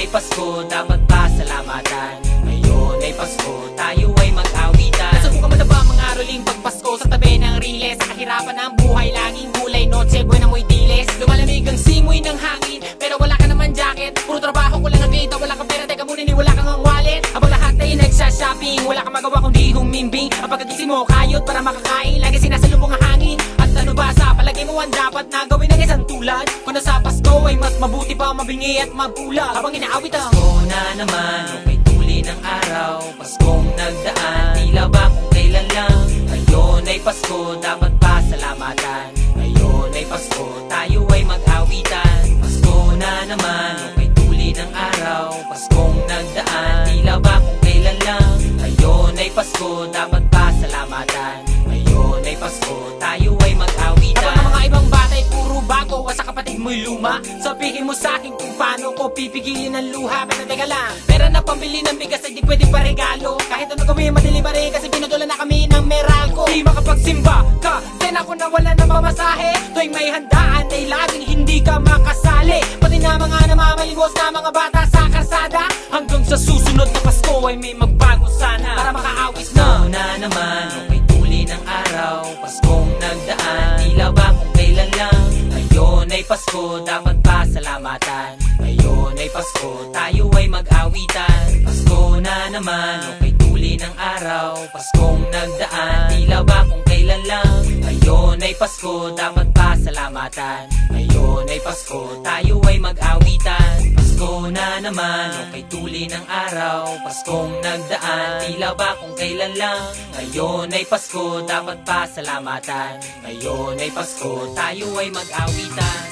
ay Pasko, dapat pasalamatan. Ngayon ay Pasko, tayo ay mag-awitan. Nasubukan mo na ba mga roling pagpasko sa tabi ng riles? Sa kahirapan ng buhay, laging gulay, noche, buwan amoy diles. Lumalamig ang simoy ng hangin, pero wala ka naman jacket. Puro trabaho, wala ng kita, wala kang pera, teka muna ni wala kang ang wallet. Habang lahat ay nagsha-shopping, wala kang magawa kundi humimbing. Ang pagkagising mo, kayot para makakain, lagi sinasalubong ang hangin. At ano ba sa palagay mo ang dapat na gawin ng isang tulad? Kung nasa Pasko ay mas mabuti pa mabingi at mabulag. Habang inaawit ang Pasko na naman, okay tuli ng araw. Paskong nagdaan, tila ba kung kailan lang. Ngayon ay Pasko, dapat pasalamatan. Ngayon ay Pasko, tayo ay mag-awitan. Pasko na naman, okay tuli ng araw. Paskong nagdaan, tila ba kung kailan lang. Ngayon ay Pasko, dapat pasalamatan. Ngayon ay Pasko, tayo ay mag-awitan. habang ang mga ibang bata ay puro bago, sa kapatid mo'y luma. Sabihin mo sa akin kung paano ko pipigilin ang luha. Pero teka lang, pera na pambili ng bigas ay di pwede pa regalo. Kahit ano gawin madelivery kasi pinutulan na kami ng Meralco. Di makapagsimba ka, din ako nawala ng pamasahe. Tuwing may handaan ay laging hindi ka makasali. Pati na mga namamalimos na mga bata sa karsada. Hanggang sa susunod na Pasko ay may magbago sana para makaawis na. Pasko na naman, okay tuli ng araw. Paskong nagdaan, tila ba kung kailan lang. Ngayon ay Pasko, dapat pasalamatan. Ngayon ay Pasko, tayo ay mag-awitan. Pasko na naman, okay tuli ng araw. Paskong nagdaan, tila ba kung kailan lang. Ngayon ay Pasko, dapat pasalamatan. Ngayon ay Pasko, tayo ay mag-awitan. Pasko na naman, okay tuli ng araw. Paskong nagdaan, tila ba kung kailan lang. Ngayon ay Pasko, dapat pasalamatan. Ngayon ay Pasko, tayo ay mag-awitan.